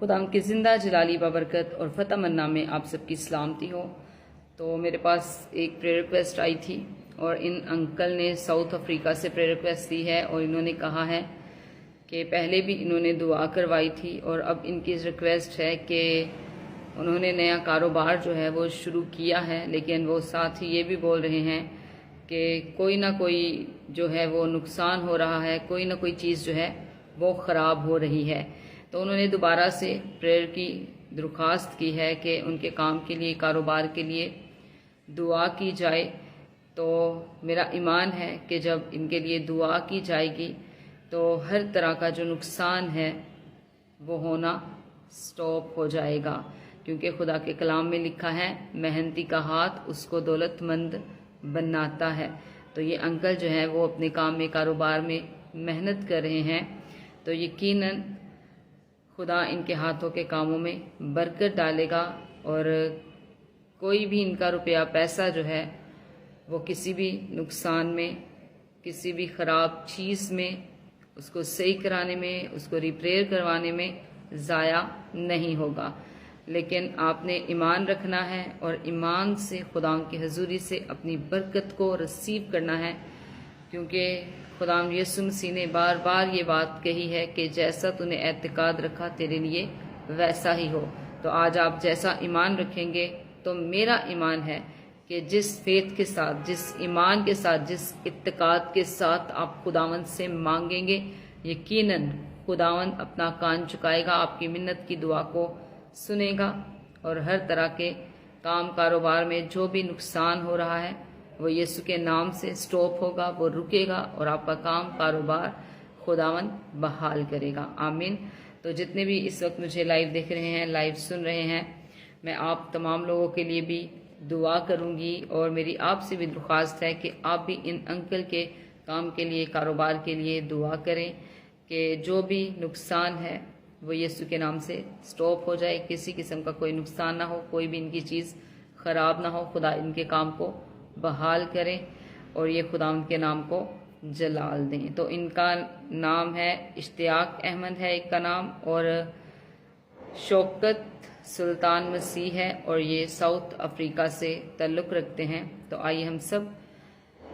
خدا کی زندہ جلالی بابرکت اور فتح منا میں آپ سب کی سلامتی ہو۔ تو میرے پاس ایک پریئر ریکویسٹ آئی تھی اور ان انکل نے ساؤتھ افریقہ سے پریئر ریکویسٹ دی ہے، اور انہوں نے کہا ہے کہ پہلے بھی انہوں نے دعا کروائی تھی اور اب ان کی ریکویسٹ ہے کہ انہوں نے نیا کاروبار جو ہے وہ شروع کیا ہے، لیکن وہ ساتھ ہی یہ بھی بول رہے ہیں کہ کوئی نہ کوئی جو ہے وہ نقصان ہو رہا ہے، کوئی نہ کوئی چیز جو ہے وہ خراب ہو رہی ہے۔ تو انہوں نے دوبارہ سے پریئر کی درخواست کی ہے کہ ان کے کام کے لیے، کاروبار کے لیے دعا کی جائے۔ تو میرا ایمان ہے کہ جب ان کے لیے دعا کی جائے گی تو ہر طرح کا جو نقصان ہے وہ ہونا سٹاپ ہو جائے گا، کیونکہ خدا کے کلام میں لکھا ہے محنتی کا ہاتھ اس کو دولت مند بناتا ہے۔ تو یہ انکل جو ہیں وہ اپنے کام میں، کاروبار میں محنت کر رہے ہیں، تو یقیناً خدا ان کے ہاتھوں کے کاموں میں برکت ڈالے گا، اور کوئی بھی ان کا روپیہ پیسہ جو ہے وہ کسی بھی نقصان میں، کسی بھی خراب چیز میں، اس کو صحیح کرانے میں، اس کو ریپیئر کروانے میں ضائع نہیں ہوگا۔ لیکن آپ نے ایمان رکھنا ہے اور ایمان سے خدا کی حضوری سے اپنی برکت کو ریسیو کرنا ہے، کیونکہ خدا یسوع مسیح نے بار بار یہ بات کہی ہے کہ جیسا تو نے اعتقاد رکھا تیرے لیے ویسا ہی ہو۔ تو آج آپ جیسا ایمان رکھیں گے تو میرا ایمان ہے کہ جس فیتھ کے ساتھ، جس ایمان کے ساتھ، جس اعتقاد کے ساتھ آپ خداوند سے مانگیں گے، یقیناً خداوند اپنا کان چکائے گا، آپ کی منت کی دعا کو سنے گا، اور ہر طرح کے کام کاروبار میں جو بھی نقصان ہو رہا ہے وہ یسوع کے نام سے سٹاپ ہوگا، وہ رکے گا، اور آپ کا کام کاروبار خداوند بحال کرے گا۔ آمین۔ تو جتنے بھی اس وقت مجھے لائیو دیکھ رہے ہیں، لائیو سن رہے ہیں، میں آپ تمام لوگوں کے لیے بھی دعا کروں گی، اور میری آپ سے بھی درخواست ہے کہ آپ بھی ان انکل کے کام کے لیے، کاروبار کے لیے دعا کریں کہ جو بھی نقصان ہے وہ یسوع کے نام سے سٹاپ ہو جائے، کسی قسم کا کوئی نقصان نہ ہو، کوئی بھی ان کی چیز خراب نہ ہو، خدا ان کے کام کو بحال کریں اور یہ خدا ان کے نام کو جلال دیں۔ تو ان کا نام ہے اشتیاق احمد ہے ایک کا نام، اور شوکت سلطان مسیح ہے، اور یہ ساؤتھ افریقہ سے تعلق رکھتے ہیں۔ تو آئیے ہم سب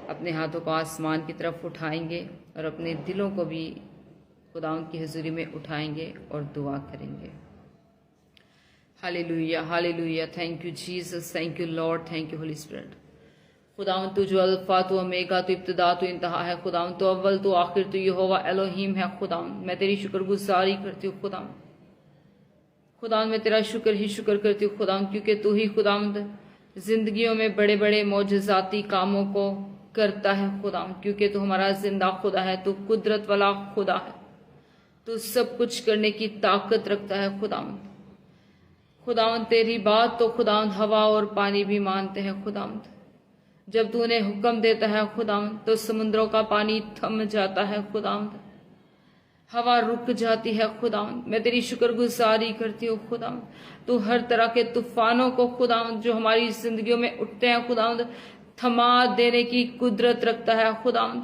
اپنے ہاتھوں کو آسمان کی طرف اٹھائیں گے اور اپنے دلوں کو بھی خداوند کی حضوری میں اٹھائیں گے اور دعا کریں گے۔ Hallelujah, hallelujah, thank you Jesus, thank you Lord, thank you Holy Spirit. خداوند تو جو الفا، تو اومیگا، تو ابتدا، تو انتہا ہے خداوند، تو اول، تو آخر، تو یہوہ الوہیم ہے خداوند۔ میں تیری شکر گزاری کرتی ہوں خداوند، میں تیرا شکر ہی شکر کرتی ہوں خداوند، کیونکہ تو ہی خداوند زندگیوں میں بڑے بڑے معجزاتی کاموں کو کرتا ہے خداوند، کیونکہ تو ہمارا زندہ خدا ہے، تو قدرت والا خدا ہے، تو سب کچھ کرنے کی طاقت رکھتا ہے خداوند تیری بات تو خداوند ہوا اور پانی بھی مانتے ہیں خداوند۔ جب تو نے حکم دیتا ہے خداوند تو سمندروں کا پانی تھم جاتا ہے خداوند، ہوا رک جاتی ہے خداوند۔ میں تیری شکر گزاری کرتی ہوں خداوند، تو ہر طرح کے طوفانوں کو خداوند جو ہماری زندگیوں میں اٹھتے ہیں خداوند تھما دینے کی قدرت رکھتا ہے خداوند،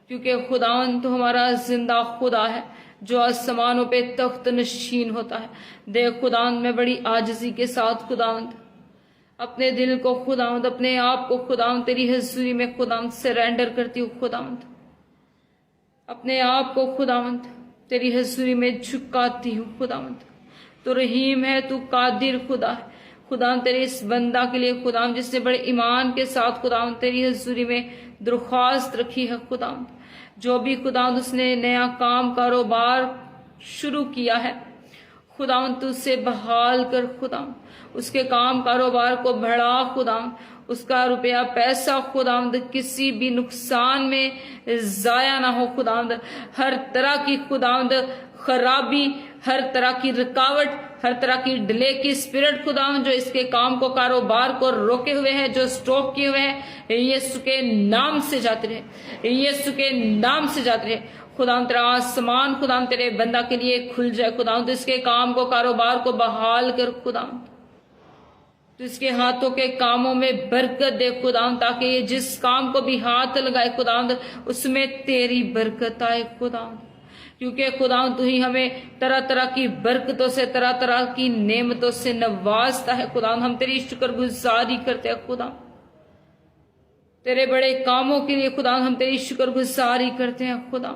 کیونکہ خداوند تو ہمارا زندہ خدا ہے جو آسمانوں پہ تخت نشین ہوتا ہے۔ دیکھ خداوند، میں بڑی عاجزی کے ساتھ خداوند اپنے دل کو خداوند، اپنے آپ کو خداوند تیری حضوری میں خداوند سرینڈر کرتی ہوں خداوند، اپنے آپ کو خداوند تیری حضوری میں جھکاتی ہوں خداوند۔ تو رحیم ہے، تو قادر خدا ہے خداوند، تیرے اس بندہ کے لیے خداوند جس نے بڑے ایمان کے ساتھ خداوند تیری حضوری میں درخواست رکھی ہے خداوند، جو بھی خداوند اس نے نیا کام کاروبار شروع کیا ہے خداوند تو اسے بحال کر خداوند، اس کے کام کاروبار کو بڑھا خداوند، اس کا روپیہ پیسہ خداوند کسی بھی نقصان میں ضائع نہ ہو خداوند، ہر طرح کی خداوند خرابی، ہر طرح کی رکاوٹ، ہر طرح کی ڈیلے کی اسپرٹ خداوند جو اس کے کام کو، کاروبار کو روکے ہوئے ہیں، جو سٹاپ کیے ہوئے ہیں، یسوع کے نام سے جاتے رہے، یسوع کے نام سے جاتے رہے خداوند۔ تیرا آسمان خداوند تیرے بندہ کے لیے کھل جائے خداوند، اس کے کام کو، کاروبار کو بحال کر خداوند، تو اس کے ہاتھوں کے کاموں میں برکت دے خداوند، تاکہ یہ جس کام کو بھی ہاتھ لگائے خداوند اس میں تیری برکت آئے خداوند، کیونکہ خدا تو ہی ہمیں طرح طرح کی برکتوں سے، طرح طرح کی نعمتوں سے نوازتا ہے خدا، ہم تیری شکر گزاری کرتے ہیں خدا، تیرے بڑے کاموں کے لیے خدا ہم تیری شکر گزاری کرتے ہیں خدا۔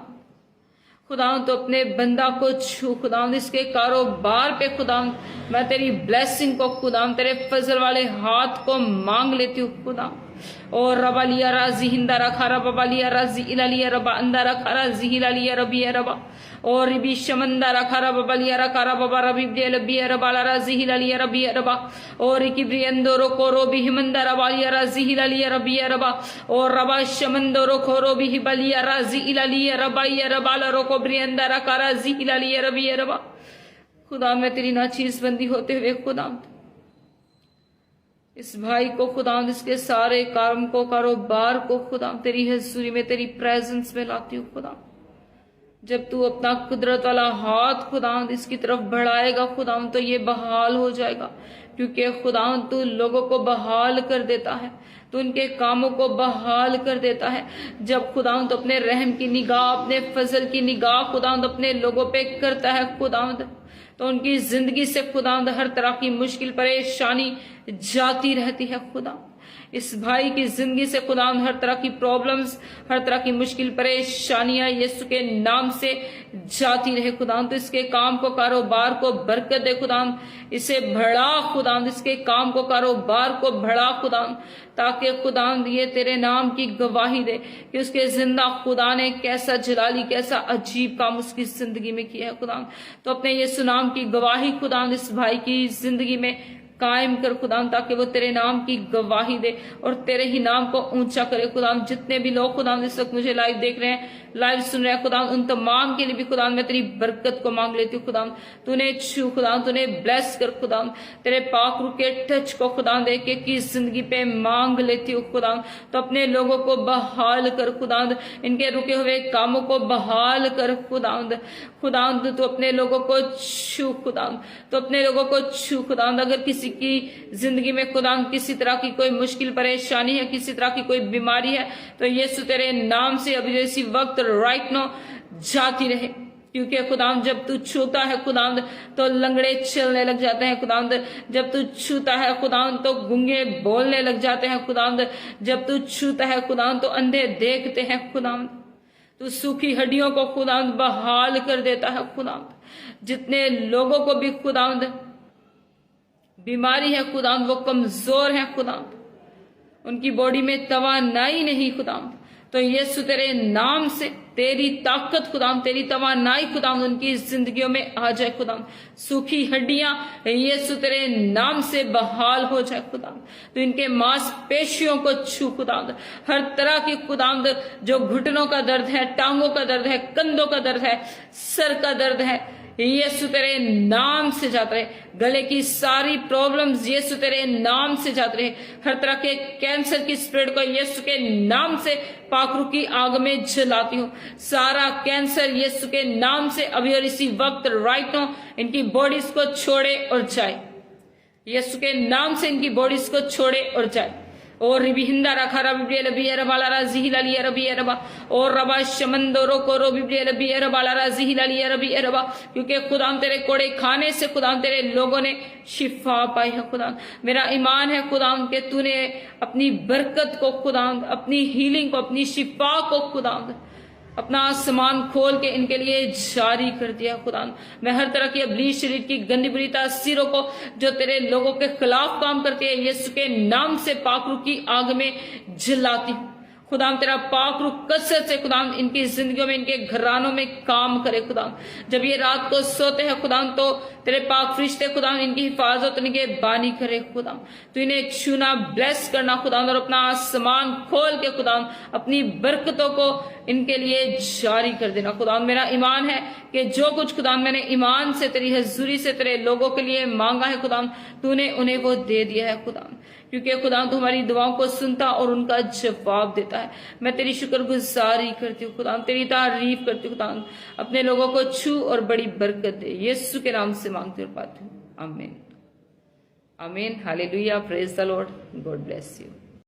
خدا تو اپنے بندہ کو چھو خدا، اس کے کاروبار پہ خدا میں تیری بلیسنگ کو خدا تیرے فضل والے ہاتھ کو مانگ لیتی ہوں خدا۔ اور ربا لیا رازی ہندا رکھا ربا لیا رازی الا لیا ربا اندا رکھا رازی الا لیا ربی ربا اور ربی شمندا رکھا ربا لیا رکھا ربا ربی لبی ربا رازی الا لیا ربی ربا اور کبری اندو رو کو رو بھی ہمندا ربا لیا رازی الا لیا ربی ربا اور ربا شمندو رو کو رو بھی بلیا رازی الا لیا ربا ربا رو کو بری اندا رکھا رازی الا لیا ربی ربا۔ خدا میں تیری ناچیز بندی ہوتے ہوئے خدا اس بھائی کو خدا اس کے سارے کام کو، کاروبار کو خدا تیری حضوری میں، تیری پریزنس میں لاتی ہوں خدا۔ جب تو اپنا قدرت والا ہاتھ خدا اس کی طرف بڑھائے گا خدا تو یہ بحال ہو جائے گا، کیونکہ خدا تو لوگوں کو بحال کر دیتا ہے، تو ان کے کاموں کو بحال کر دیتا ہے۔ جب خدا تو اپنے رحم کی نگاہ، اپنے فضل کی نگاہ خدا اپنے لوگوں پہ کرتا ہے خدا تو ان کی زندگی سے خدا ہر طرح کی مشکل پریشانی جاتی رہتی ہے خدا۔ اس بھائی کی زندگی سے خدا ہر طرح کی پرابلمز، ہر طرح کی مشکل پریشانیاں یسوع کے نام سے جاتی رہے خدا۔ تو اس کے کام کو، کاروبار کو برکت دے خدا، اسے بڑھا خدا، اس کے کام کو، کاروبار کو بڑھا خدا، تاکہ خدا یہ تیرے نام کی گواہی دے کہ اس کے زندہ خدا نے کیسا جلالی، کیسا عجیب کام اس کی زندگی میں کیا ہے خدا۔ تو اپنے یسوع نام کی گواہی خدا اس بھائی کی زندگی میں قائم کر خدا، تاکہ وہ تیرے نام کی گواہی دے اور تیرے ہی نام کو اونچا کرے خدا۔ جتنے بھی لوگ خدا اس وقت مجھے لائیو دیکھ رہے ہیں، لائیو سن رہے ہیں خدا، ان تمام کے لیے بھی خدا میں تیری برکت کو مانگ لیتی ہوں خدا۔ تو نے چھو خدا، تو نے بلیس کر خدا، تیرے پاک روح کے ٹچ کو خدا دے کے کی زندگی پہ مانگ لیتی ہوں خدا۔ تو اپنے لوگوں کو بحال کر خدا، ان کے رکے ہوئے کاموں کو بحال کر خدا۔ خدا تو اپنے لوگوں کو چھو خدا، تو اپنے لوگوں کو چھو خدا۔ اگر کسی کی زندگی میں خدا کسی طرح کی کوئی مشکل پریشانی ہے، کسی طرح کی کوئی بیماری ہے، تو یسوع تیرے نام سے ابھی اسی وقت رائٹ نو جاتی رہے، کیونکہ خدا جب تو چھوتا ہے خدا تو لنگڑے چلنے لگ جاتے ہیں خدا، جب تو چھوتا ہے خدا تو گنگے بولنے لگ جاتے ہیں خدا، جب تو چھوتا ہے خدا تو اندھے دیکھتے ہیں خدا، تو سوکھی ہڈیوں کو خدا بحال کر دیتا ہے خدا۔ جتنے لوگوں کو بھی خدا بیماری ہے خدا، وہ کمزور ہیں خدا، ان کی باڈی میں توانائی نہیں خدا، تو یسوع تیرے نام سے تیری طاقت خدا، تیری توانائی خدا ان کی زندگیوں میں آ جائے خدا۔ سوکھی ہڈیاں یسوع تیرے نام سے بحال ہو جائے خدا، تو ان کے ماس پیشیوں کو چھو خدا، ہر طرح کی خدا جو گھٹنوں کا درد ہے، ٹانگوں کا درد ہے، کندھوں کا درد ہے، سر کا درد ہے، یسوع تیرے نام سے جاتا رہے۔ گلے کی ساری پرابلمز یسوع تیرے نام سے جاتے رہے۔ ہر طرح کے کینسر کی اسپرٹ کو یسوع کے نام سے پاک روح کی آگ میں جلاتی ہوں۔ سارا کینسر یسوع کے نام سے ابھی اور اسی وقت رائٹ نو ان کی باڈیز کو چھوڑے اور جائے، یسوع کے نام سے ان کی باڈیز کو چھوڑے اور جائے۔ اور ربی ہندا رکھا ربی لبی ربا رازی لالی ربی ربا اور ربا شمندو رو کو ربی لبی ربا رازی لالی ربی ربا، کیونکہ خدا تیرے کوڑے کھانے سے خدا تیرے لوگوں نے شفا پائی ہے خدا۔ میرا ایمان ہے خدا کہ تو نے اپنی برکت کو خدا، اپنی ہیلنگ کو، اپنی شفا کو خدا اپنا آسمان کھول کے ان کے لیے جاری کر دیا خدا۔ میں ہر طرح کی ابلیس شریر کی گندی بری تاثیروں کو جو تیرے لوگوں کے خلاف کام کرتی ہے یسوع کے نام سے پاک روح کی آگ میں جلاتی ہوں خدا۔ تیرا پاک روح کثرت سے خدا ان کی زندگیوں میں، ان کے گھرانوں میں کام کرے خدا۔ جب یہ رات کو سوتے ہیں خدا تو تیرے پاک فرشتے خدا ان کی حفاظت، ان کے بانی کرے خدا۔ تو انہیں چھونا، بلیس کرنا خدا، اور اپنا آسمان کھول کے خدا اپنی برکتوں کو ان کے لیے جاری کر دینا خدا۔ میرا ایمان ہے کہ جو کچھ خدا میں نے ایمان سے تیری حضوری سے تیرے لوگوں کے لیے مانگا ہے خدا، تو نے انہیں وہ دے دیا ہے خدا، کیونکہ خدا تو ہماری دعاؤں کو سنتا اور ان کا جواب دیتا ہے۔ میں تیری شکر گزاری کرتی ہوں خدا، تیری تعریف کرتی ہوں خدا۔ اپنے لوگوں کو چھو اور بڑی برکت دے، یسوع کے نام سے مانگتی اور پاتی ہوں، آمین آمین، ہاللیلویہ، پریز دی لارڈ، گاڈ بلیس یو۔